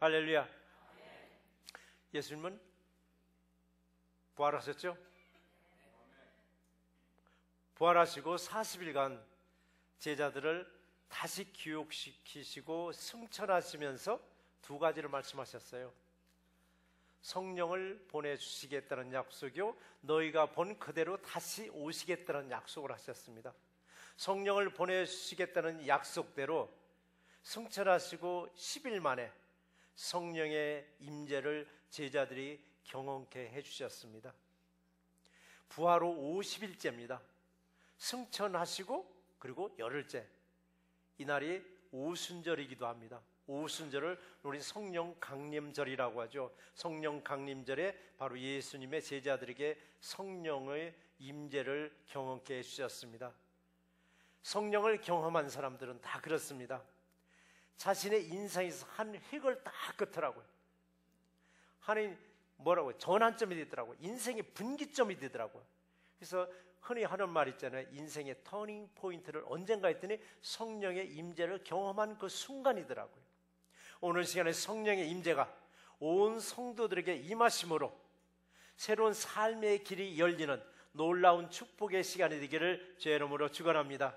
할렐루야. 예수님은 부활하셨죠? 부활하시고 40일간 제자들을 다시 교육시키시고 승천하시면서 두 가지를 말씀하셨어요. 성령을 보내주시겠다는 약속이요, 너희가 본 그대로 다시 오시겠다는 약속을 하셨습니다. 성령을 보내주시겠다는 약속대로 승천하시고 10일 만에 성령의 임재를 제자들이 경험케 해주셨습니다. 부활 후 50일째입니다. 승천하시고 그리고 열흘째, 이날이 오순절이기도 합니다. 오순절을 우리 성령 강림절이라고 하죠. 성령 강림절에 바로 예수님의 제자들에게 성령의 임재를 경험케 해주셨습니다. 성령을 경험한 사람들은 다 그렇습니다. 자신의 인생에서 한 획을 딱 긋더라고요. 하나님 뭐라고요? 전환점이 되더라고요. 인생의 분기점이 되더라고요. 그래서 흔히 하는 말 있잖아요. 인생의 터닝 포인트를 언젠가 했더니 성령의 임재를 경험한 그 순간이더라고요. 오늘 시간에 성령의 임재가 온 성도들에게 임하심으로 새로운 삶의 길이 열리는 놀라운 축복의 시간이 되기를 주의 이름으로 축원합니다.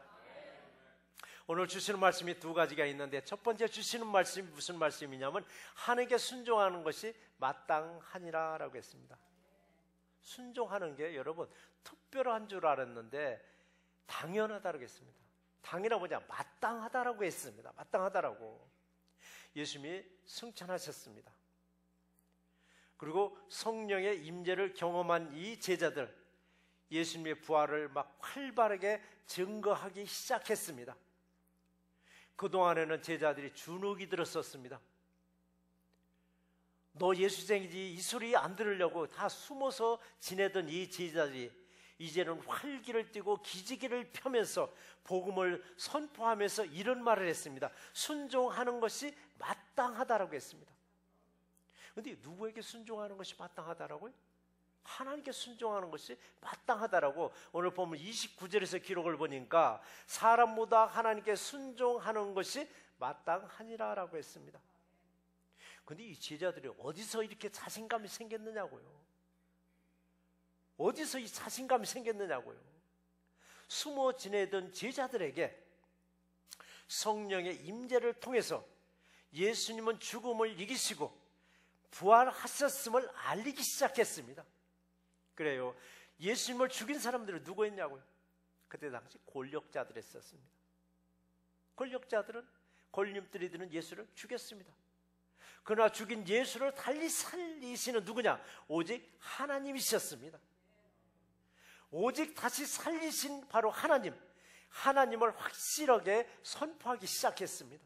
오늘 주시는 말씀이 두 가지가 있는데, 첫 번째 주시는 말씀이 무슨 말씀이냐면 하나님께 순종하는 것이 마땅하니라 라고 했습니다. 순종하는 게 여러분 특별한 줄 알았는데 당연하다고 했습니다. 당연하고 뭐냐, 마땅하다라고 했습니다. 마땅하다라고. 예수님이 승천하셨습니다. 그리고 성령의 임재를 경험한 이 제자들, 예수님의 부활을 막 활발하게 증거하기 시작했습니다. 그동안에는 제자들이 주눅이 들었었습니다. 너 예수쟁이지, 이 소리 안 들으려고 다 숨어서 지내던 이 제자들이 이제는 활기를 띠고 기지개를 펴면서 복음을 선포하면서 이런 말을 했습니다. 순종하는 것이 마땅하다라고 했습니다. 그런데 누구에게 순종하는 것이 마땅하다라고요? 하나님께 순종하는 것이 마땅하다라고 오늘 보면 29절에서 기록을 보니까 사람보다 하나님께 순종하는 것이 마땅하니라 라고 했습니다. 그런데 이 제자들이 어디서 이렇게 자신감이 생겼느냐고요. 어디서 이 자신감이 생겼느냐고요. 숨어 지내던 제자들에게 성령의 임재를 통해서 예수님은 죽음을 이기시고 부활하셨음을 알리기 시작했습니다. 그래요. 예수님을 죽인 사람들은 누구였냐고요? 그때 당시 권력자들 했었습니다. 권력자들은 권력들이들은 예수를 죽였습니다. 그러나 죽인 예수를 달리 살리시는 누구냐? 오직 하나님이셨습니다. 오직 다시 살리신 바로 하나님, 하나님을 확실하게 선포하기 시작했습니다.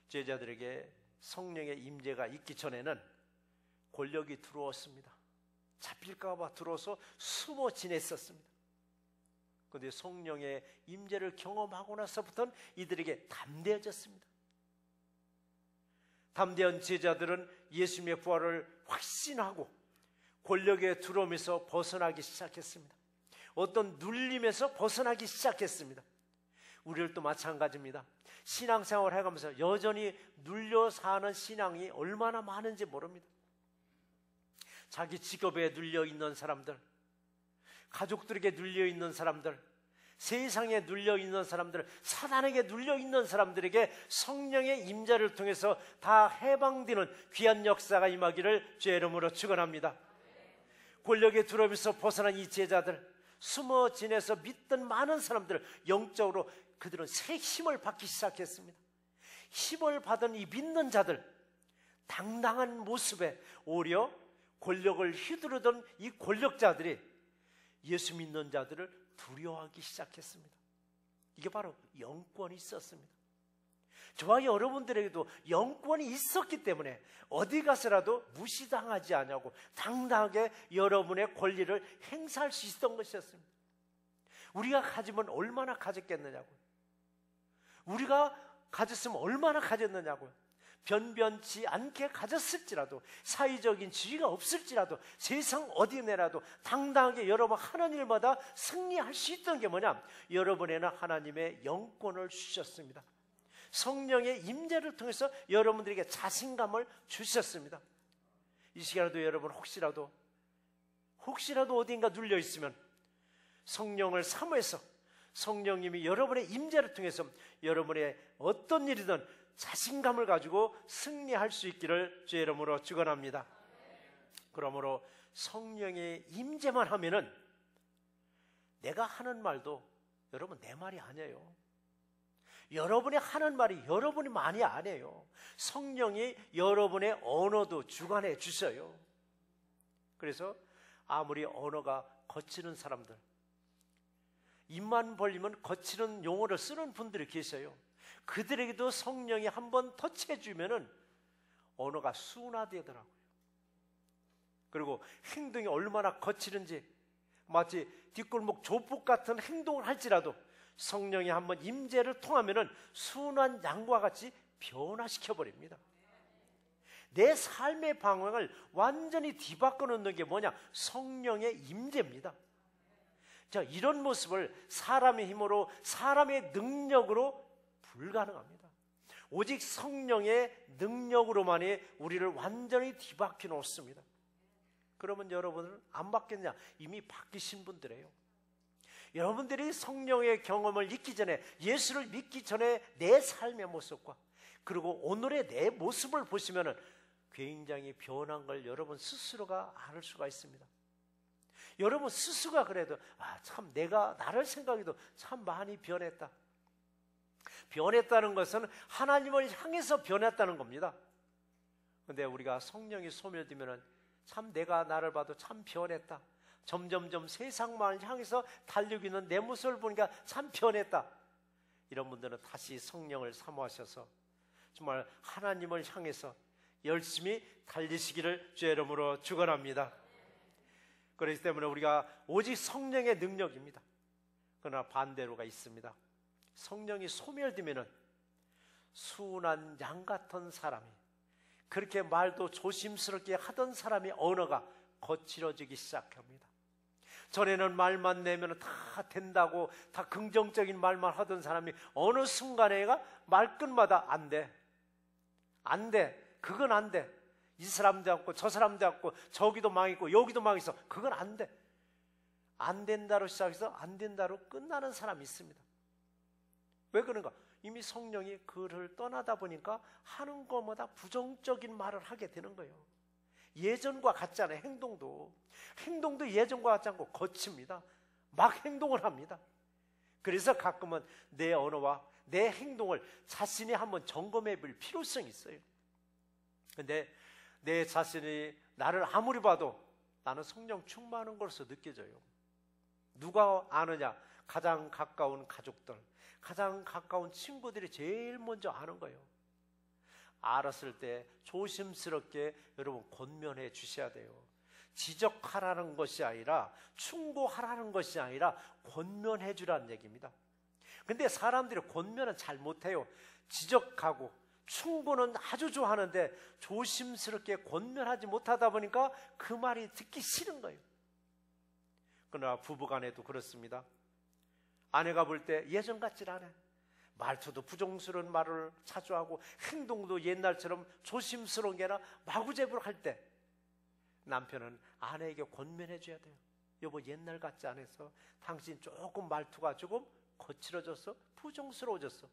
제자들에게 성령의 임재가 있기 전에는 권력이 들어왔습니다. 잡힐까 봐 들어서 숨어 지냈었습니다. 그런데 성령의 임재를 경험하고 나서부터는 이들에게 담대해졌습니다. 담대한 제자들은 예수님의 부활을 확신하고 권력에 들어오면서 벗어나기 시작했습니다. 어떤 눌림에서 벗어나기 시작했습니다. 우리들도 마찬가지입니다. 신앙생활을 해가면서 여전히 눌려 사는 신앙이 얼마나 많은지 모릅니다. 자기 직업에 눌려있는 사람들, 가족들에게 눌려있는 사람들, 세상에 눌려있는 사람들, 사단에게 눌려있는 사람들에게 성령의 임재를 통해서 다 해방되는 귀한 역사가 임하기를 주의 이름으로 축원합니다. 권력에 들어오면서 벗어난 이 제자들, 숨어 지내서 믿던 많은 사람들, 영적으로 그들은 새 힘을 받기 시작했습니다. 힘을 받은 이 믿는 자들, 당당한 모습에 오히려 권력을 휘두르던 이 권력자들이 예수 믿는 자들을 두려워하기 시작했습니다. 이게 바로 영권이 있었습니다. 저와 여러분들에게도 영권이 있었기 때문에 어디 가서라도 무시당하지 않냐고 당당하게 여러분의 권리를 행사할 수 있었던 것이었습니다. 우리가 가지면 얼마나 가졌겠느냐고요. 우리가 가졌으면 얼마나 가졌느냐고요. 변변치 않게 가졌을지라도, 사회적인 지위가 없을지라도, 세상 어디 내라도 당당하게 여러분 하는 일마다 승리할 수 있던 게 뭐냐? 여러분에는 하나님의 영권을 주셨습니다. 성령의 임재를 통해서 여러분들에게 자신감을 주셨습니다. 이 시간에도 여러분 혹시라도 어딘가 눌려 있으면 성령을 사모해서 성령님이 여러분의 임재를 통해서 여러분의 어떤 일이든 자신감을 가지고 승리할 수 있기를 주의 이름으로 축원합니다. 그러므로 성령의 임재만 하면은 내가 하는 말도 여러분 내 말이 아니에요. 여러분이 하는 말이 여러분이 많이 안 해요. 성령이 여러분의 언어도 주관해 주셔요. 그래서 아무리 언어가 거치는 사람들, 입만 벌리면 거치는 용어를 쓰는 분들이 계셔요. 그들에게도 성령이 한번 터치해 주면은 언어가 순화되더라고요. 그리고 행동이 얼마나 거치는지, 마치 뒷골목 조폭 같은 행동을 할지라도 성령이 한번 임재를 통하면은 순한 양과 같이 변화시켜 버립니다. 내 삶의 방향을 완전히 뒤바꿔 놓는 게 뭐냐? 성령의 임재입니다. 자, 이런 모습을 사람의 힘으로, 사람의 능력으로 불가능합니다. 오직 성령의 능력으로만이 우리를 완전히 뒤바뀌어 놓습니다. 그러면 여러분은 안 바뀌었냐? 이미 바뀌신 분들이에요. 여러분들이 성령의 경험을 잊기 전에, 예수를 믿기 전에 내 삶의 모습과 그리고 오늘의 내 모습을 보시면 굉장히 변한 걸 여러분 스스로가 알 수가 있습니다. 여러분 스스로가 그래도 참 내가 나를 생각해도 참 많이 변했다. 변했다는 것은 하나님을 향해서 변했다는 겁니다. 그런데 우리가 성령이 소멸되면 참 내가 나를 봐도 참 변했다. 점점점 세상만을 향해서 달리고 있는 내 모습을 보니까 참 변했다. 이런 분들은 다시 성령을 사모하셔서 정말 하나님을 향해서 열심히 달리시기를 주의 이름으로 축원합니다. 그렇기 때문에 우리가 오직 성령의 능력입니다. 그러나 반대로가 있습니다. 성령이 소멸되면은 순한 양 같은 사람이, 그렇게 말도 조심스럽게 하던 사람의 언어가 거칠어지기 시작합니다. 전에는 말만 내면 다 된다고 다 긍정적인 말만 하던 사람이 어느 순간에가 말끝마다 안 돼, 그건 안 돼, 이 사람도 없고 저 사람도 없고 저기도 망했고 여기도 망했어, 그건 안 돼, 안 된다로 시작해서 안 된다로 끝나는 사람이 있습니다. 왜 그런가? 이미 성령이 그를 떠나다 보니까 하는 것마다 부정적인 말을 하게 되는 거예요. 예전과 같지 않아요. 행동도 예전과 같지 않고 거칩니다. 막 행동을 합니다. 그래서 가끔은 내 언어와 내 행동을 자신이 한번 점검해 볼 필요성이 있어요. 근데 내 자신이 나를 아무리 봐도 나는 성령 충만한 것으로 느껴져요. 누가 아느냐? 가장 가까운 가족들, 가장 가까운 친구들이 제일 먼저 아는 거예요. 알았을 때 조심스럽게 여러분 권면해 주셔야 돼요. 지적하라는 것이 아니라, 충고하라는 것이 아니라 권면해 주라는 얘기입니다. 근데 사람들이 권면은 잘 못해요. 지적하고 충고는 아주 좋아하는데 조심스럽게 권면하지 못하다 보니까 그 말이 듣기 싫은 거예요. 그러나 부부간에도 그렇습니다. 아내가 볼 때 예전 같질 않아요. 말투도 부정스러운 말을 자주 하고 행동도 옛날처럼 조심스러운 게 아니라 마구잡이로 할 때 남편은 아내에게 권면해 줘야 돼요. 여보, 옛날 같지 않아서 당신 조금 말투가 조금 거칠어졌어, 부정스러워졌어.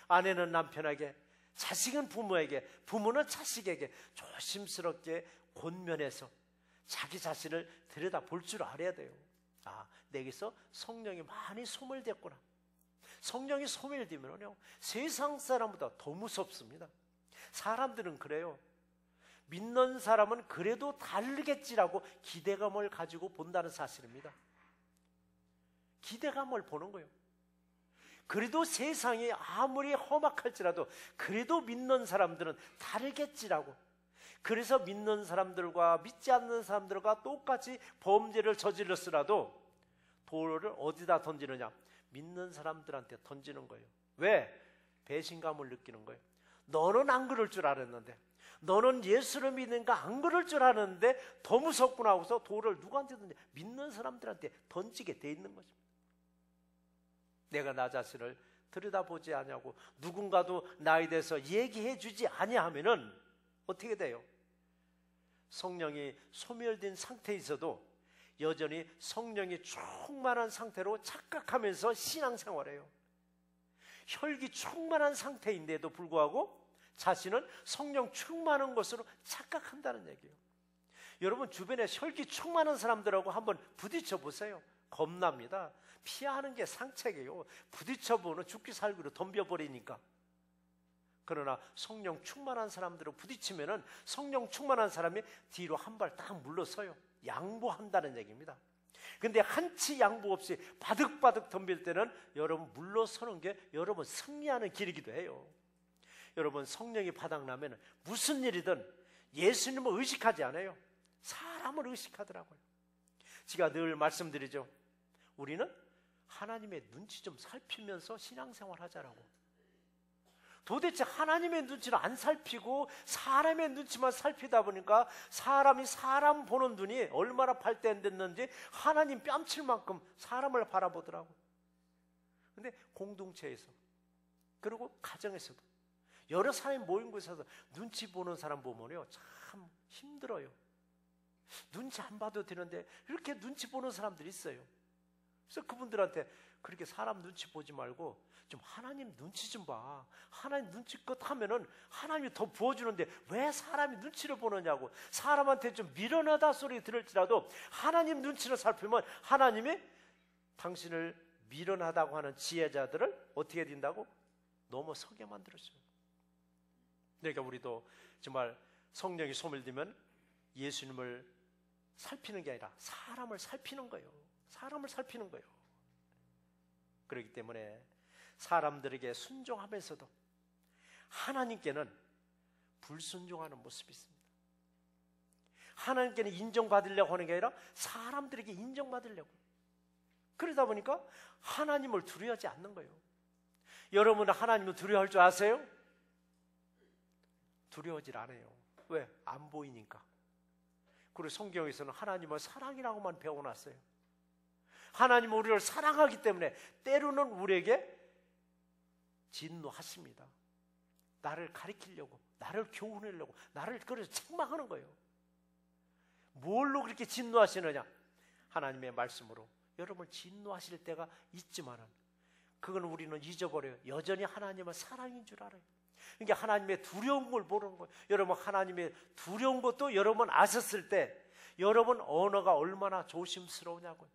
아내는 남편에게, 자식은 부모에게, 부모는 자식에게 조심스럽게 권면해서 자기 자신을 들여다볼 줄 알아야 돼요. 내게서 성령이 많이 소멸됐구나. 성령이 소멸되면요, 세상 사람보다 더 무섭습니다. 사람들은 그래요. 믿는 사람은 그래도 다르겠지라고 기대감을 가지고 본다는 사실입니다. 기대감을 보는 거예요. 그래도 세상이 아무리 험악할지라도 그래도 믿는 사람들은 다르겠지라고. 그래서 믿는 사람들과 믿지 않는 사람들과 똑같이 범죄를 저질렀으라도 돌을 어디다 던지느냐? 믿는 사람들한테 던지는 거예요. 왜? 배신감을 느끼는 거예요. 너는 안 그럴 줄 알았는데, 너는 예수를 믿는가 안 그럴 줄 알았는데 더 무섭구나 하고서 돌을 누구한테 던지? 믿는 사람들한테 던지게 돼 있는 거죠. 내가 나 자신을 들여다보지 아니하고 누군가도 나에 대해서 얘기해 주지 아니하면은 어떻게 돼요? 성령이 소멸된 상태에 있어도 여전히 성령이 충만한 상태로 착각하면서 신앙생활해요. 혈기 충만한 상태인데도 불구하고 자신은 성령 충만한 것으로 착각한다는 얘기예요. 여러분 주변에 혈기 충만한 사람들하고 한번 부딪혀 보세요. 겁납니다. 피하는 게 상책이에요. 부딪혀보는 죽기 살기로 덤벼버리니까. 그러나 성령 충만한 사람들하고 부딪히면은 성령 충만한 사람이 뒤로 한 발 딱 물러서요. 양보한다는 얘기입니다. 근데 한치 양보 없이 바득바득 덤빌 때는 여러분 물러서는 게 여러분 승리하는 길이기도 해요. 여러분 성령이 바닥나면 무슨 일이든 예수님을 의식하지 않아요. 사람을 의식하더라고요. 제가 늘 말씀드리죠. 우리는 하나님의 눈치 좀 살피면서 신앙생활 하자라고. 도대체 하나님의 눈치를 안 살피고 사람의 눈치만 살피다 보니까 사람이 사람 보는 눈이 얼마나 발달됐는지 하나님 뺨칠 만큼 사람을 바라보더라고. 근데 공동체에서 그리고 가정에서도 여러 사람이 모인 곳에서 눈치 보는 사람 보면요 참 힘들어요. 눈치 안 봐도 되는데 이렇게 눈치 보는 사람들이 있어요. 그래서 그분들한테 그렇게 사람 눈치 보지 말고 좀 하나님 눈치 좀 봐. 하나님 눈치껏 하면은 하나님이 더 부어주는데 왜 사람이 눈치를 보느냐고. 사람한테 좀 미련하다 소리 들을지라도 하나님 눈치를 살피면 하나님이 당신을 미련하다고 하는 지혜자들을 어떻게 된다고? 넘어서게 만들어줘요. 그러니까 우리도 정말 성령이 소멸되면 예수님을 살피는 게 아니라 사람을 살피는 거예요. 사람을 살피는 거예요. 그렇기 때문에 사람들에게 순종하면서도 하나님께는 불순종하는 모습이 있습니다. 하나님께는 인정받으려고 하는 게 아니라 사람들에게 인정받으려고. 그러다 보니까 하나님을 두려워하지 않는 거예요. 여러분은 하나님을 두려워할 줄 아세요? 두려워하지 않아요. 왜? 안 보이니까. 그리고 성경에서는 하나님을 사랑이라고만 배워놨어요. 하나님은 우리를 사랑하기 때문에 때로는 우리에게 진노하십니다. 나를 가리키려고, 나를 교훈하려고, 나를 그래서 책망하는 거예요. 뭘로 그렇게 진노하시느냐? 하나님의 말씀으로. 여러분 진노하실 때가 있지만은 그건 우리는 잊어버려요. 여전히 하나님은 사랑인 줄 알아요. 그러니까 하나님의 두려운 걸 모르는 거예요. 여러분 하나님의 두려운 것도 여러분 아셨을 때 여러분 언어가 얼마나 조심스러우냐고요.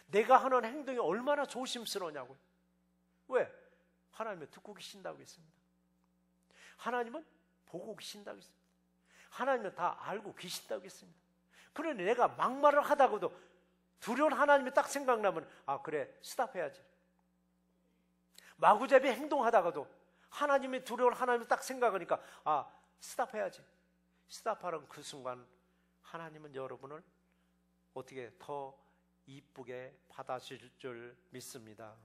내가 하는 행동이 얼마나 조심스러우냐고요. 왜? 하나님은 듣고 계신다고 했습니다. 하나님은 보고 계신다고 했습니다. 하나님은 다 알고 계신다고 했습니다. 그러니 내가 막말을 하다가도 두려운 하나님이 딱 생각나면 아 그래 스탑해야지. 마구잡이 행동하다가도 하나님이 두려운 하나님이 딱 생각하니까 아 스탑해야지. 스탑하는 그 순간 하나님은 여러분을 어떻게 더 이쁘게 받아주실 줄 믿습니다.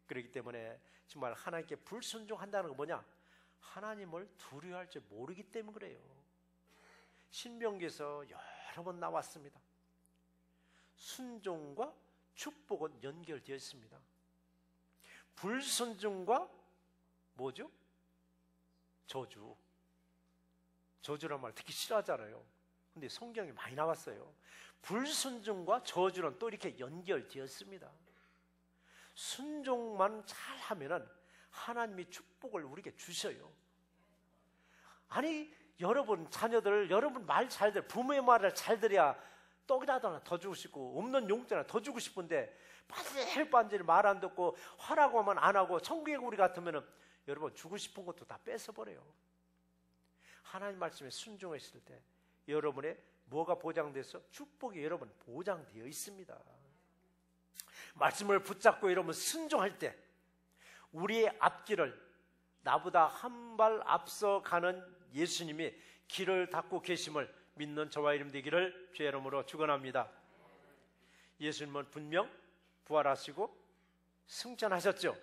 그렇기 때문에 정말 하나님께 불순종한다는 건 뭐냐? 하나님을 두려워할 줄 모르기 때문에 그래요. 신명기에서 여러 번 나왔습니다. 순종과 축복은 연결되어 있습니다. 불순종과 뭐죠? 저주. 저주란 말 듣기 싫어하잖아요. 근데 성경이 많이 나왔어요. 불순종과 저주는 또 이렇게 연결되었습니다. 순종만 잘하면은 하나님이 축복을 우리에게 주셔요. 아니 여러분 자녀들 여러분 말 잘 들어 부모의 말을 잘 들어야 떡이라도 하나 더 주고 싶고 없는 용돈 하나 더 주고 싶은데 반질반질 말 안 듣고 하라고 하면 안 하고 천국의 우리 같으면은 여러분 주고 싶은 것도 다 뺏어버려요. 하나님 말씀에 순종했을 때 여러분의 뭐가 보장돼서 축복이 여러분 보장되어 있습니다. 말씀을 붙잡고 여러분 순종할 때 우리의 앞길을 나보다 한 발 앞서 가는 예수님이 길을 닦고 계심을 믿는 저와 여러분 되기를 주의 이름으로 축원합니다. 예수님은 분명 부활하시고 승천하셨죠.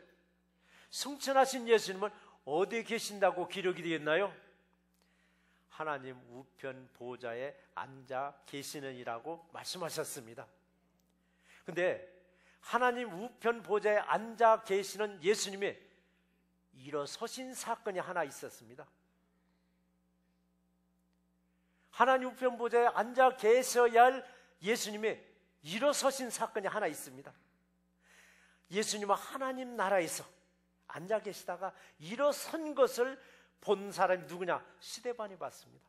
승천하신 예수님은 어디에 계신다고 기록이 되겠나요? 하나님 우편 보좌에 앉아 계시느니라고 말씀하셨습니다. 근데 하나님 우편 보좌에 앉아 계시는 예수님이 일어서신 사건이 하나 있었습니다. 하나님 우편 보좌에 앉아 계셔야 할 예수님이 일어서신 사건이 하나 있습니다. 예수님은 하나님 나라에서 앉아 계시다가 일어선 것을 본 사람이 누구냐? 스데반이 봤습니다.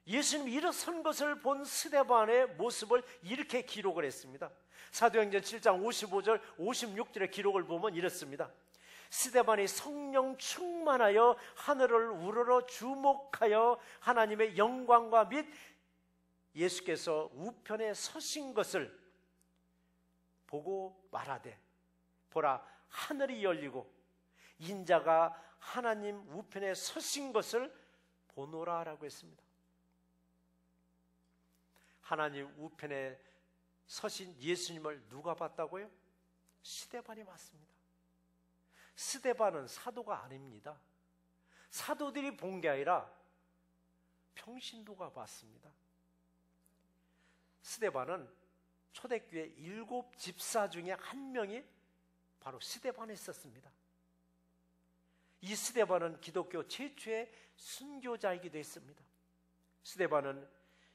예수님이 일어선 것을 본 스데반의 모습을 이렇게 기록을 했습니다. 사도행전 7장 55절 56절의 기록을 보면 이렇습니다. 스데반이 성령 충만하여 하늘을 우러러 주목하여 하나님의 영광과 및 예수께서 우편에 서신 것을 보고 말하되, 보라, 하늘이 열리고 인자가 하나님 우편에 서신 것을 보노라라고 했습니다. 하나님 우편에 서신 예수님을 누가 봤다고요? 스데반이 봤습니다. 스데반은 사도가 아닙니다. 사도들이 본 게 아니라 평신도가 봤습니다. 스데반은 초대교회 7 집사 중에 한 명이 바로 스데반에 있었습니다. 이 스데반은 기독교 최초의 순교자이기도 했습니다. 스데반은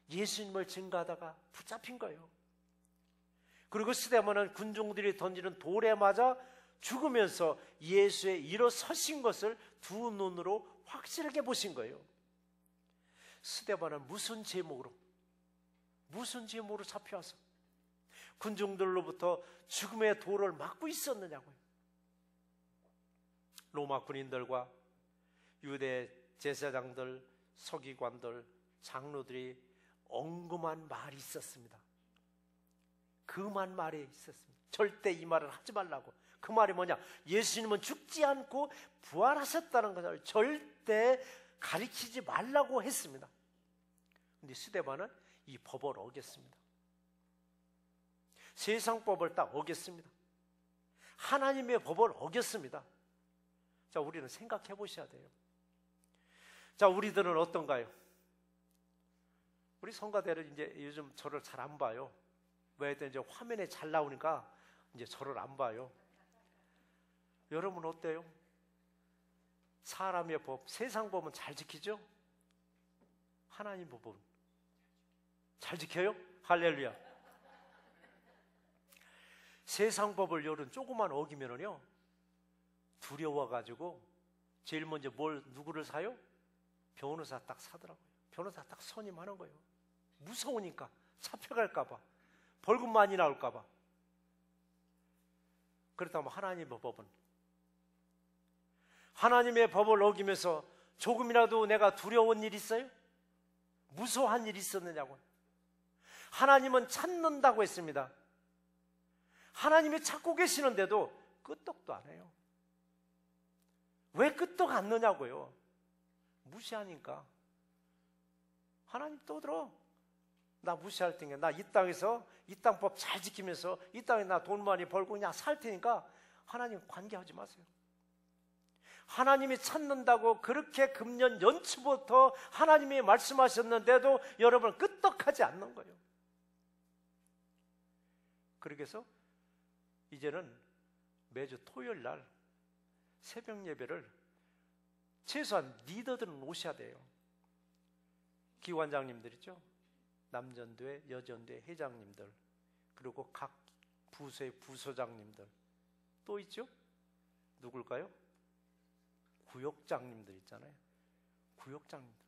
예수님을 증거하다가 붙잡힌 거예요. 그리고 스데반은 군중들이 던지는 돌에 맞아 죽으면서 예수의 일어서신 것을 두 눈으로 확실하게 보신 거예요. 스데반은 무슨 제목으로 잡혀와서 군중들로부터 죽음의 돌을 맞고 있었느냐고요. 로마 군인들과 유대 제사장들, 서기관들, 장로들이 엉금한 말이 있었습니다. 금한 말이 있었습니다. 절대 이 말을 하지 말라고. 그 말이 뭐냐? 예수님은 죽지 않고 부활하셨다는 것을 절대 가리키지 말라고 했습니다. 그런데 스데반은 이 법을 어겼습니다. 세상 법을 딱 어겼습니다. 하나님의 법을 어겼습니다. 자, 우리는 생각해 보셔야 돼요. 자, 우리들은 어떤가요? 우리 성가대를 이제 요즘 저를 잘 안 봐요. 왜? 이제 화면에 잘 나오니까 이제 저를 안 봐요. 여러분 어때요? 사람의 법, 세상 법은 잘 지키죠? 하나님 법은 잘 지켜요? 할렐루야. 세상 법을 여러분 조금만 어기면은요, 두려워가지고 제일 먼저 누구를 사요? 변호사 딱 사더라고요. 변호사 딱 선임하는 거예요. 무서우니까, 잡혀갈까봐, 벌금 많이 나올까봐. 그렇다면 하나님의 법은, 하나님의 법을 어기면서 조금이라도 내가 두려운 일 있어요? 무서워한 일 있었느냐고. 하나님은 찾는다고 했습니다. 하나님이 찾고 계시는데도 끄떡도 안 해요. 왜 끄떡 안 넣냐고요. 무시하니까. 하나님 또 들어. 나 무시할 테니까, 나 이 땅에서 이 땅법 잘 지키면서 이 땅에 나 돈 많이 벌고 그냥 살 테니까 하나님 관계하지 마세요. 하나님이 찾는다고 그렇게 금년 연초부터 하나님이 말씀하셨는데도 여러분 끄떡하지 않는 거예요. 그렇게 해서 이제는 매주 토요일 날 새벽 예배를 최소한 리더들은 오셔야 돼요. 기관장님들 있죠? 남전도회, 여전도회 회장님들, 그리고 각 부서의 부서장님들, 또 있죠? 누굴까요? 구역장님들 있잖아요. 구역장님들.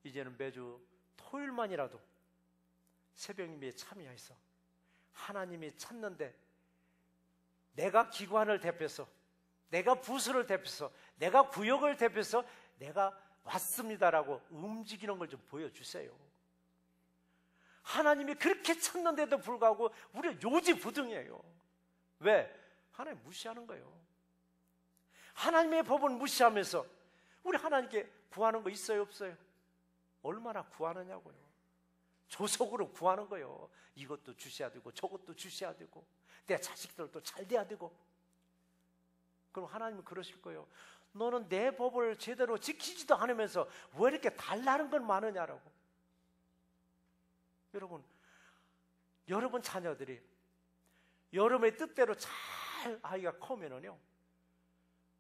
이제는 매주 토요일만이라도 새벽 예배에 참여해서 하나님이 찾는데 내가 기관을 대표해서, 내가 부서를 대표해서, 내가 구역을 대표해서 내가 왔습니다라고 움직이는 걸 좀 보여주세요. 하나님이 그렇게 찾는데도 불구하고 우리가 요지부등이에요. 왜? 하나님 무시하는 거예요. 하나님의 법은 무시하면서 우리 하나님께 구하는 거 있어요, 없어요? 얼마나 구하느냐고요. 조속으로 구하는 거예요. 이것도 주셔야 되고 저것도 주셔야 되고 내 자식들도 잘 돼야 되고. 그럼 하나님은 그러실 거예요. 너는 내 법을 제대로 지키지도 않으면서 왜 이렇게 달라는 건 많으냐라고. 여러분 자녀들이 여러분의 뜻대로 잘 아이가 커면은요,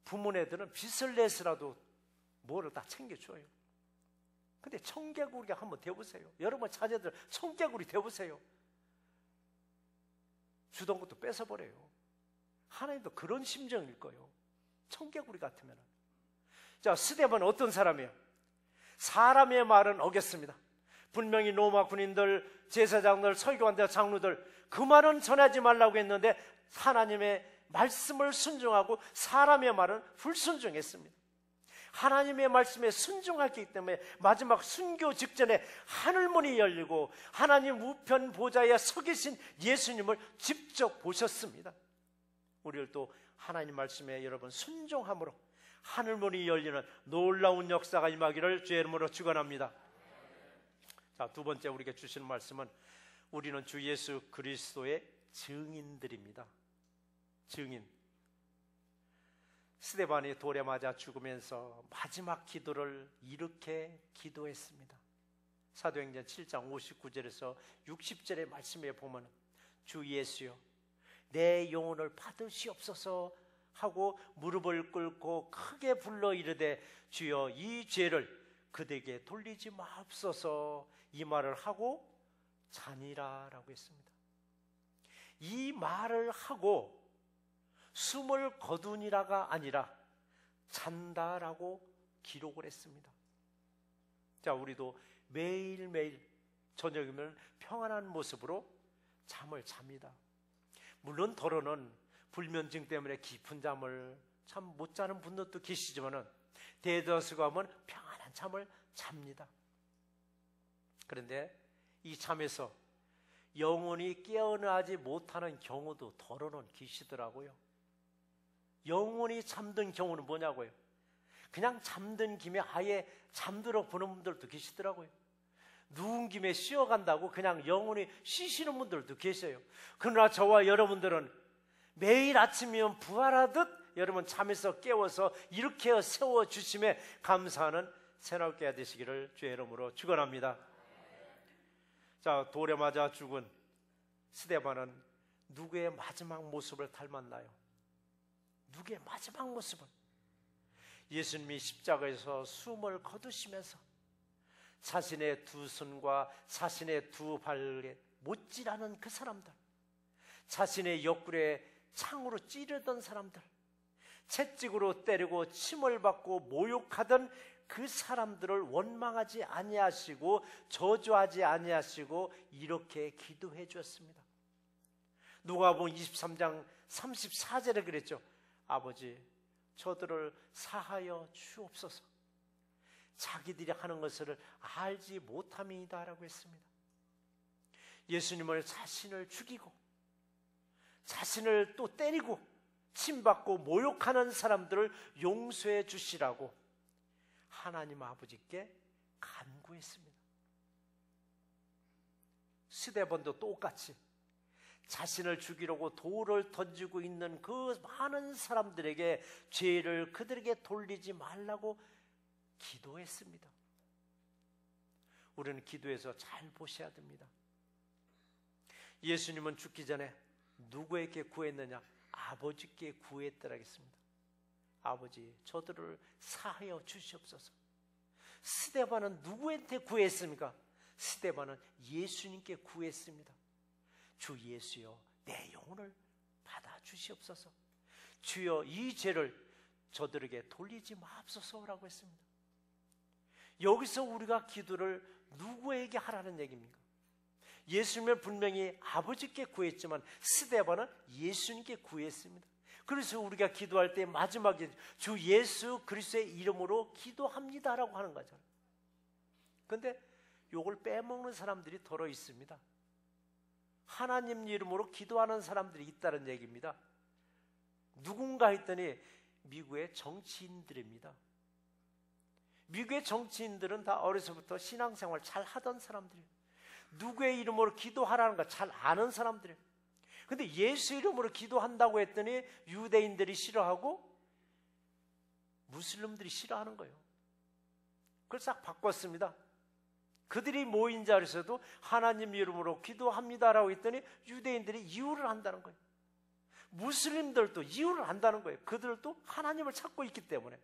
부모네들은 빚을 내서라도 뭐를 다 챙겨줘요. 근데 청개구리가 한번 되어보세요. 여러분 자녀들 청개구리 되어보세요. 주던 것도 뺏어버려요. 하나님도 그런 심정일 거예요. 청개구리 같으면. 자, 스데반은 어떤 사람이에요? 사람의 말은 어겼습니다. 분명히 로마 군인들, 제사장들, 설교관들, 장로들 그 말은 전하지 말라고 했는데 하나님의 말씀을 순종하고 사람의 말은 불순종했습니다. 하나님의 말씀에 순종했기 때문에 마지막 순교 직전에 하늘문이 열리고 하나님 우편 보좌에 서 계신 예수님을 직접 보셨습니다. 우리를 또 하나님 말씀에 여러분 순종함으로 하늘문이 열리는 놀라운 역사가 임하기를 주의 이름으로 축원합니다. 자, 두 번째 우리에게 주시는 말씀은 우리는 주 예수 그리스도의 증인들입니다. 증인. 스데반이 돌에 맞아 죽으면서 마지막 기도를 이렇게 기도했습니다. 사도행전 7장 59절에서 60절의 말씀에 보면 주 예수여 내 영혼을 받으시옵소서 하고 무릎을 꿇고 크게 불러 이르되 주여 이 죄를 그대에게 돌리지 마옵소서 이 말을 하고 자니라 라고 했습니다. 이 말을 하고 숨을 거두니라가 아니라 잔다라고 기록을 했습니다. 자, 우리도 매일매일 저녁이면 평안한 모습으로 잠을 잡니다. 물론 더러는 불면증 때문에 깊은 잠을 참 못 자는 분들도 계시지만은 대다수가 하면 평안한 잠을 잡니다. 그런데 이 잠에서 영혼이 깨어나지 못하는 경우도 더러는 계시더라고요. 영혼이 잠든 경우는 뭐냐고요? 그냥 잠든 김에 아예 잠들어 보는 분들도 계시더라고요. 누운 김에 쉬어간다고 그냥 영혼이 쉬시는 분들도 계세요. 그러나 저와 여러분들은 매일 아침이면 부활하듯 여러분 잠에서 깨워서 일으켜 세워주심에 감사하는 새롭게 되시기를 주의 이름으로 축원합니다. 자, 돌에 맞아 죽은 스데반은 누구의 마지막 모습을 닮았나요? 누구의 마지막 모습은 예수님이 십자가에서 숨을 거두시면서 자신의 두 손과 자신의 두 발에 못질하는 그 사람들, 자신의 옆구리에 창으로 찌르던 사람들, 채찍으로 때리고 침을 받고 모욕하던 그 사람들을 원망하지 아니하시고 저주하지 아니하시고 이렇게 기도해 주었습니다. 누가복음 23장 34절에 그랬죠. 아버지, 저들을 사하여 주옵소서. 자기들이 하는 것을 알지 못함이다 라고 했습니다. 예수님을 자신을 죽이고 자신을 또 때리고 침받고 모욕하는 사람들을 용서해 주시라고 하나님 아버지께 간구했습니다. 스데반도 똑같이 자신을 죽이려고 돌을 던지고 있는 그 많은 사람들에게 죄를 그들에게 돌리지 말라고 기도했습니다. 우리는 기도해서 잘 보셔야 됩니다. 예수님은 죽기 전에 누구에게 구했느냐? 아버지께 구했더라 했습니다. 아버지, 저들을 사하여 주시옵소서. 스데반은 누구한테 구했습니까? 스데반은 예수님께 구했습니다. 주 예수여, 내 영혼을 받아 주시옵소서. 주여, 이 죄를 저들에게 돌리지 마옵소서라고 했습니다. 여기서 우리가 기도를 누구에게 하라는 얘기입니까? 예수님은 분명히 아버지께 구했지만 스데반은 예수님께 구했습니다. 그래서 우리가 기도할 때 마지막에 주 예수 그리스도의 이름으로 기도합니다라고 하는 거잖아요. 그런데 이걸 빼먹는 사람들이 더러 있습니다. 하나님 이름으로 기도하는 사람들이 있다는 얘기입니다. 누군가 했더니 미국의 정치인들입니다. 미국의 정치인들은 다 어려서부터 신앙생활 잘 하던 사람들이에요. 누구의 이름으로 기도하라는 거 잘 아는 사람들이에요. 근데 예수 이름으로 기도한다고 했더니 유대인들이 싫어하고 무슬림들이 싫어하는 거예요. 그걸 싹 바꿨습니다. 그들이 모인 자리에서도 하나님 이름으로 기도합니다라고 했더니 유대인들이 이유를 한다는 거예요. 무슬림들도 이유를 안다는 거예요. 그들도 하나님을 찾고 있기 때문에.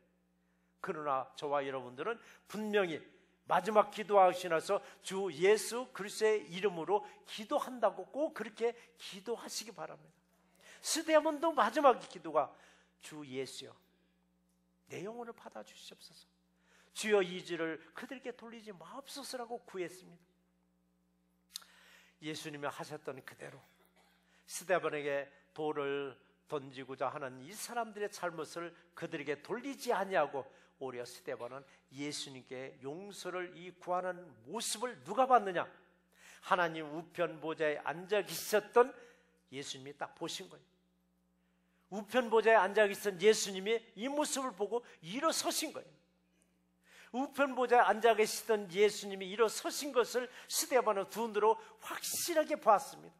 그러나 저와 여러분들은 분명히 마지막 기도하시나서 주 예수 그리스도의 이름으로 기도한다고 꼭 그렇게 기도하시기 바랍니다. 스데반도 마지막 기도가 주 예수여 내 영혼을 받아주시옵소서, 주여 이 죄를 그들에게 돌리지 마옵소서라고 구했습니다. 예수님이 하셨던 그대로 스데반에게 돌을 던지고자 하는 이 사람들의 잘못을 그들에게 돌리지 아니하고 오히려 스데반은 예수님께 용서를 구하는 모습을 누가 봤느냐? 하나님 우편 보좌에 앉아 계셨던 예수님이 딱 보신 거예요. 우편 보좌에 앉아 계신 예수님이 이 모습을 보고 일어서신 거예요. 우편 보좌에 앉아 계시던 예수님이 일어서신 것을 스데반은 두 눈으로 확실하게 봤습니다.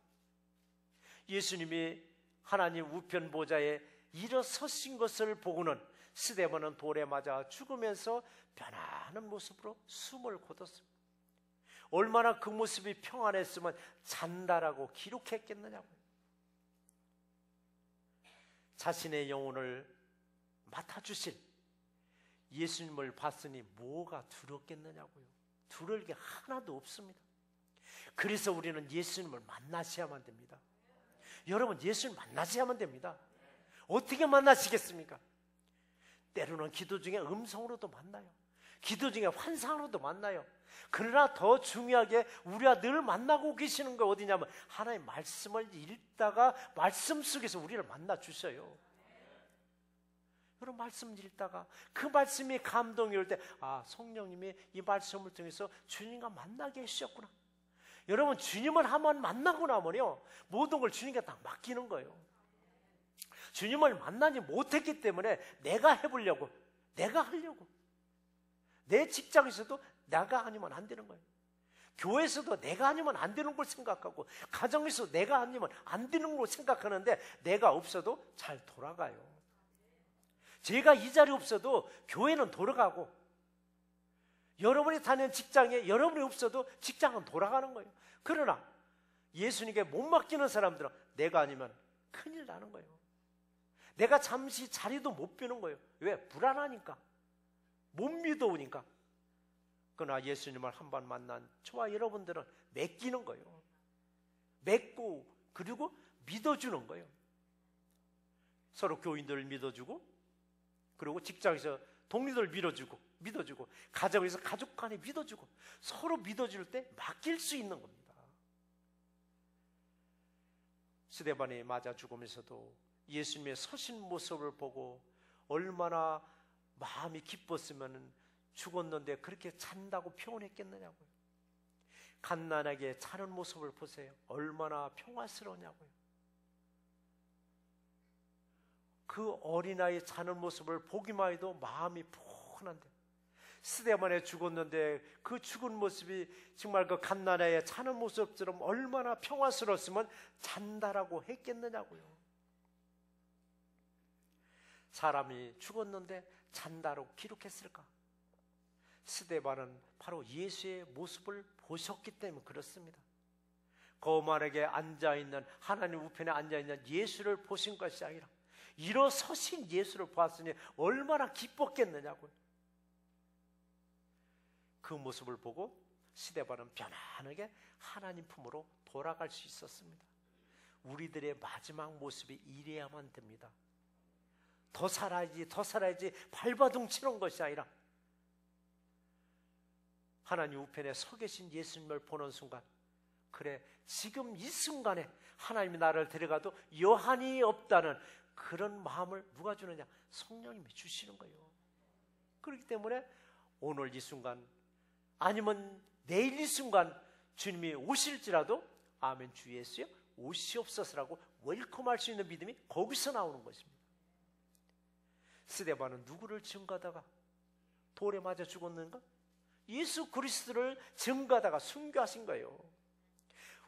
예수님이 하나님 우편 보좌에 일어서신 것을 보고는 스데반은 돌에 맞아 죽으면서 변하는 모습으로 숨을 거뒀습니다. 얼마나 그 모습이 평안했으면 잔다라고 기록했겠느냐고요. 자신의 영혼을 맡아주실 예수님을 봤으니 뭐가 두렵겠느냐고요. 두려울 게 하나도 없습니다. 그래서 우리는 예수님을 만나셔야만 됩니다. 여러분, 예수님 만나셔야만 됩니다. 어떻게 만나시겠습니까? 때로는 기도 중에 음성으로도 만나요. 기도 중에 환상으로도 만나요. 그러나 더 중요하게 우리가 늘 만나고 계시는 거 어디냐면 하나님의 말씀을 읽다가 말씀 속에서 우리를 만나 주셔요. 여러분, 말씀 읽다가 그 말씀이 감동이 올 때 성령님이 이 말씀을 통해서 주님과 만나게 해주셨구나. 여러분, 주님을 한번 만나고 나면요 모든 걸 주님께 딱 맡기는 거예요. 주님을 만나지 못했기 때문에 내가 해보려고, 내가 하려고, 내 직장에서도 내가 아니면 안 되는 거예요. 교회에서도 내가 아니면 안 되는 걸 생각하고, 가정에서 내가 아니면 안 되는 걸 생각하는데 내가 없어도 잘 돌아가요. 제가 이 자리에 없어도 교회는 돌아가고, 여러분이 다니는 직장에 여러분이 없어도 직장은 돌아가는 거예요. 그러나 예수님께 못 맡기는 사람들은 내가 아니면 큰일 나는 거예요. 내가 잠시 자리도 못 비는 거예요. 왜? 불안하니까, 못 믿어오니까. 그러나 예수님을 한 번 만난 저와 여러분들은 맡기는 거예요. 맡고 그리고 믿어주는 거예요. 서로 교인들을 믿어주고, 그리고 직장에서 동료들 믿어주고, 가정에서 가족 간에 믿어주고, 서로 믿어줄 때 맡길 수 있는 겁니다. 스데반이 맞아 죽으면서도 예수님의 서신 모습을 보고 얼마나 마음이 기뻤으면 죽었는데 그렇게 잔다고 표현했겠느냐고요. 갓난아기의 자는 모습을 보세요. 얼마나 평화스러우냐고요. 그 어린아이 자는 모습을 보기만 해도 마음이 푸근한데, 스데반에 죽었는데 그 죽은 모습이 정말 그 갓난아이의 자는 모습처럼 얼마나 평화스러웠으면 잔다라고 했겠느냐고요. 사람이 죽었는데 잔다로 기록했을까? 스데반은 바로 예수의 모습을 보셨기 때문에 그렇습니다. 거만하게 앉아있는, 하나님 우편에 앉아있는 예수를 보신 것이 아니라 일어서신 예수를 보았으니 얼마나 기뻤겠느냐고요. 그 모습을 보고 스데반은 편안하게 하나님 품으로 돌아갈 수 있었습니다. 우리들의 마지막 모습이 이래야만 됩니다. 더 살아야지 발버둥 치는 것이 아니라 하나님 우편에 서 계신 예수님을 보는 순간, 그래 지금 이 순간에 하나님이 나를 데려가도 여한이 없다는 그런 마음을 누가 주느냐? 성령님이 주시는 거예요. 그렇기 때문에 오늘 이 순간, 아니면 내일 이 순간 주님이 오실지라도 아멘 주 예수여 오시옵소서라고 웰컴할 수 있는 믿음이 거기서 나오는 것입니다. 스데반은 누구를 증거하다가 돌에 맞아 죽었는가? 예수 그리스도를 증거하다가 순교하신 거예요.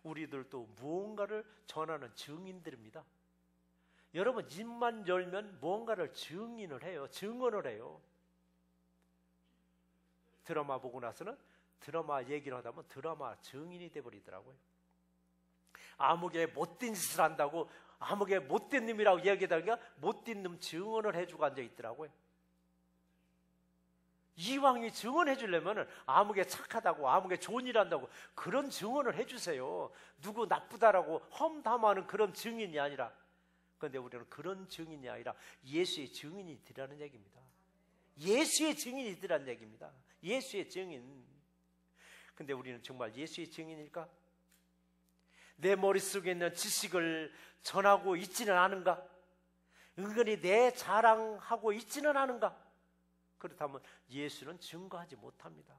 우리들도 무언가를 전하는 증인들입니다. 여러분, 입만 열면 무언가를 증인을 해요. 증언을 해요. 드라마 보고 나서는 드라마 얘기를 하다 보면 드라마 증인이 돼버리더라고요. 아무개 못된 짓을 한다고 아무개 못된 놈이라고 이야기하다가 못된 놈 증언을 해주고 앉아있더라고요. 이왕이 증언해 주려면 아무개 착하다고 아무개 좋은 일 한다고 그런 증언을 해주세요. 누구 나쁘다라고 험담하는 그런 증인이 아니라. 그런데 우리는 그런 증인이 아니라 예수의 증인이 되라는 얘기입니다. 예수의 증인이 되라는 얘기입니다. 예수의 증인. 근데 우리는 정말 예수의 증인일까? 내 머릿속에 있는 지식을 전하고 있지는 않은가? 은근히 내 자랑하고 있지는 않은가? 그렇다면 예수는 증거하지 못합니다.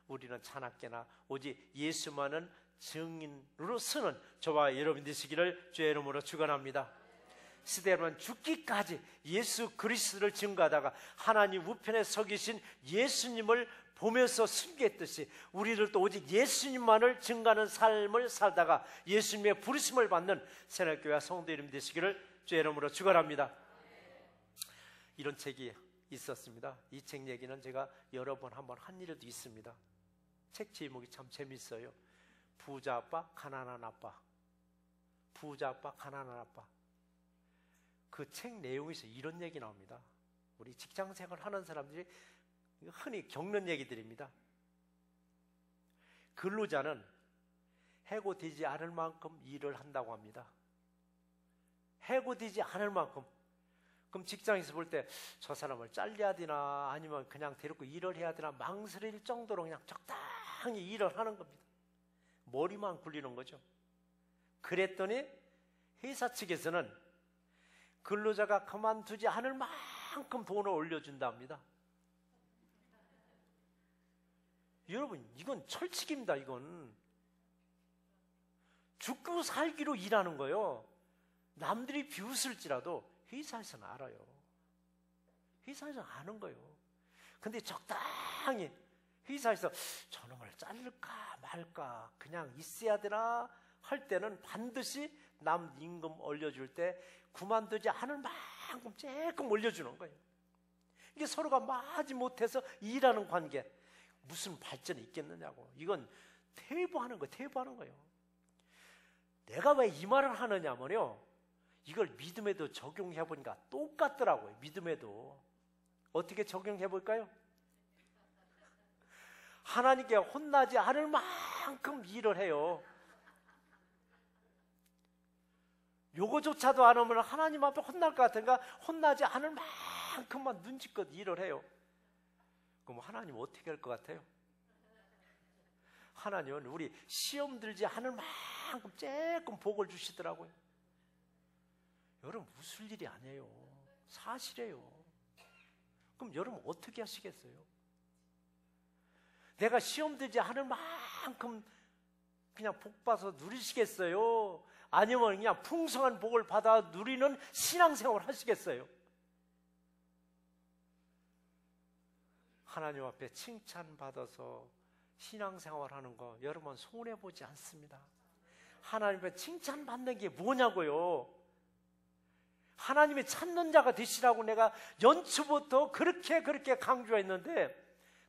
우리는 자나깨나 오직 예수만은 증인으로 쓰는 저와 여러분 되시기를 주의 이름으로 축원합니다. 시대로는 죽기까지 예수 그리스도를 증거하다가 하나님 우편에 서 계신 예수님을 보면서 순교했듯이 우리들도 오직 예수님만을 증거하는 삶을 살다가 예수님의 부르심을 받는 새날교회 성도 이름 되시기를 주의 이름으로 축원합니다. 이런 책이 있었습니다. 이 책 얘기는 제가 여러 번 한번 한 일도 있습니다. 책 제목이 참 재밌어요. 부자 아빠, 가난한 아빠. 부자 아빠, 가난한 아빠. 그 책 내용에서 이런 얘기 나옵니다. 우리 직장생활 하는 사람들이 흔히 겪는 얘기들입니다. 근로자는 해고되지 않을 만큼 일을 한다고 합니다. 해고되지 않을 만큼. 그럼 직장에서 볼 때 저 사람을 잘려야 되나 아니면 그냥 데리고 일을 해야 되나 망설일 정도로 그냥 적당히 일을 하는 겁니다. 머리만 굴리는 거죠. 그랬더니 회사 측에서는 근로자가 그만두지 않을 만큼 돈을 올려준답니다. 여러분, 이건 철칙입니다. 이건 죽고 살기로 일하는 거예요. 남들이 비웃을지라도 회사에서는 알아요. 회사에서는 아는 거예요. 근데 적당히 회사에서 저놈을 자를까 말까 그냥 있어야 되나 할 때는 반드시 남 임금 올려줄 때 그만두지 않을 만큼 조금 올려주는 거예요. 이게 서로가 마지 못해서 일하는 관계 무슨 발전이 있겠느냐고. 이건 퇴보하는 거예요. 퇴보하는 거예요. 내가 왜 이 말을 하느냐면요, 이걸 믿음에도 적용해 보니까 똑같더라고요. 믿음에도. 어떻게 적용해 볼까요? 하나님께 혼나지 않을 만큼 일을 해요. 요거조차도 안 하면 하나님 앞에 혼날 것 같으니까 혼나지 않을 만큼만 눈치껏 일을 해요. 그럼 하나님 어떻게 할 것 같아요? 하나님은 우리 시험 들지 않을 만큼 조금 복을 주시더라고요. 여러분 웃을 일이 아니에요. 사실이에요. 그럼 여러분 어떻게 하시겠어요? 내가 시험 들지 않을 만큼 그냥 복 받아서 누리시겠어요? 아니면 그냥 풍성한 복을 받아 누리는 신앙생활을 하시겠어요? 하나님 앞에 칭찬받아서 신앙생활하는 거 여러분 손해보지 않습니다. 하나님 앞에 칭찬받는 게 뭐냐고요? 하나님의 찾는 자가 되시라고 내가 연초부터 그렇게 강조했는데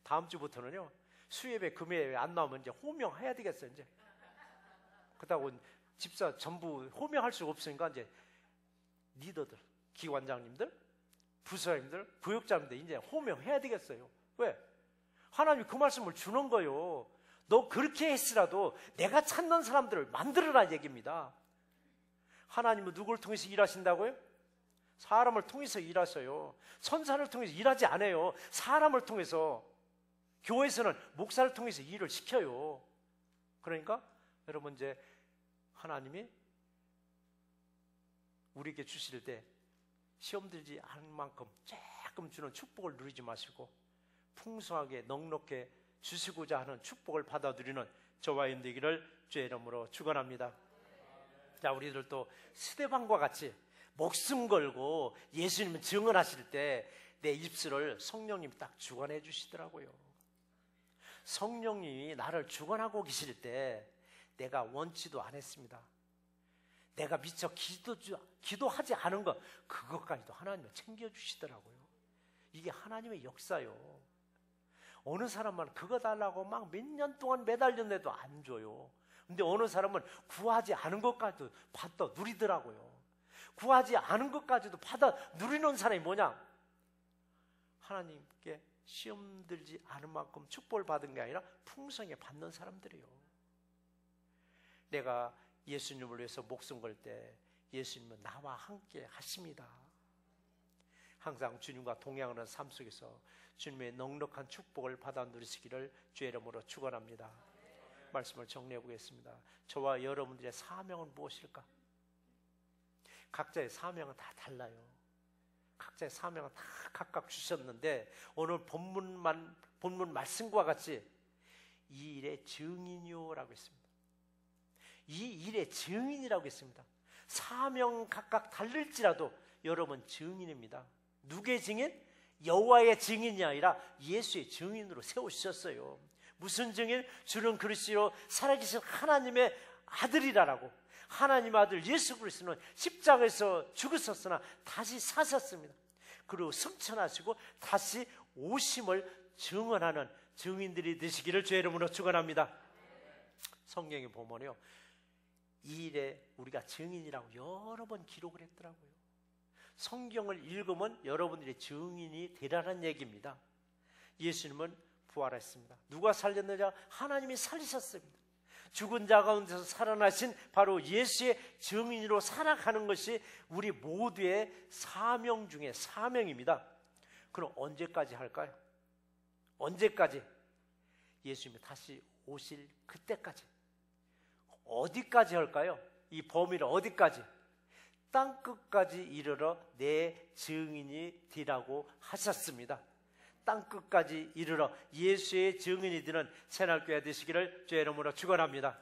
다음 주부터는요, 수예배 금요일에 안 나오면 이제 호명해야 되겠어요. 이제 그렇다고 집사 전부 호명할 수 없으니까 이제 리더들, 기관장님들, 부서장님들, 부역장님들 이제 호명해야 되겠어요. 왜? 하나님이 그 말씀을 주는 거예요. 너 그렇게 했으라도 내가 찾는 사람들을 만들어라 얘기입니다. 하나님은 누구를 통해서 일하신다고요? 사람을 통해서 일하셔요. 천사를 통해서 일하지 않아요. 사람을 통해서. 교회에서는 목사를 통해서 일을 시켜요. 그러니까 여러분 이제 하나님이 우리에게 주실 때 시험 들지 않을 만큼 조금 주는 축복을 누리지 마시고 풍성하게 넉넉히 주시고자 하는 축복을 받아 누리는 저와 여러분 되기를 주의 이름으로 축원합니다. 자, 우리들도 스데반과 같이 목숨 걸고 예수님을 증언하실 때 내 입술을 성령님이 딱 주관해 주시더라고요. 성령님이 나를 주관하고 계실 때 내가 원치도 않았습니다. 내가 미처 기도하지 않은 것, 그것까지도 하나님은 챙겨주시더라고요. 이게 하나님의 역사요. 어느 사람만 그거 달라고 막 몇 년 동안 매달렸는데도 안 줘요. 근데 어느 사람은 구하지 않은 것까지도 받아 누리더라고요. 구하지 않은 것까지도 받아 누리는 사람이 뭐냐? 하나님께 시험 들지 않은 만큼 축복을 받은 게 아니라 풍성하게 받는 사람들이에요. 내가 예수님을 위해서 목숨 걸 때 예수님은 나와 함께 하십니다. 항상 주님과 동행하는 삶 속에서 주님의 넉넉한 축복을 받아 누리시기를 주의 이름으로 축원합니다. 말씀을 정리해 보겠습니다. 저와 여러분들의 사명은 무엇일까? 각자의 사명은 다 달라요. 각자의 사명은 다 각각 주셨는데 오늘 본문 말씀과 같이 이 일의 증인이요라고 했습니다. 이 일의 증인이라고 했습니다. 사명 각각 다를지라도 여러분 증인입니다. 누구의 증인? 여호와의 증인이 아니라 예수의 증인으로 세우셨어요. 무슨 증인? 주는 그리스도로 살아계신 하나님의 아들이라라고. 하나님 아들 예수 그리스도는 십자가에서 죽으셨으나 다시 사셨습니다. 그리고 승천하시고 다시 오심을 증언하는 증인들이 되시기를 주의 이름으로 축원합니다. 성경에 보면요, 이 일에 우리가 증인이라고 여러 번 기록을 했더라고요. 성경을 읽으면 여러분들이 증인이 되라는 얘기입니다. 예수님은 부활했습니다. 누가 살렸느냐? 하나님이 살리셨습니다. 죽은 자 가운데서 살아나신 바로 예수의 증인으로 살아가는 것이 우리 모두의 사명 중에 사명입니다. 그럼 언제까지 할까요? 언제까지? 예수님이 다시 오실 그때까지. 어디까지 할까요? 이 범위를 어디까지? 땅끝까지 이르러 내 증인이 되라고 하셨습니다. 땅끝까지 이르러 예수의 증인이 되는 새날교회 되시기를 주의 이름으로 축원합니다.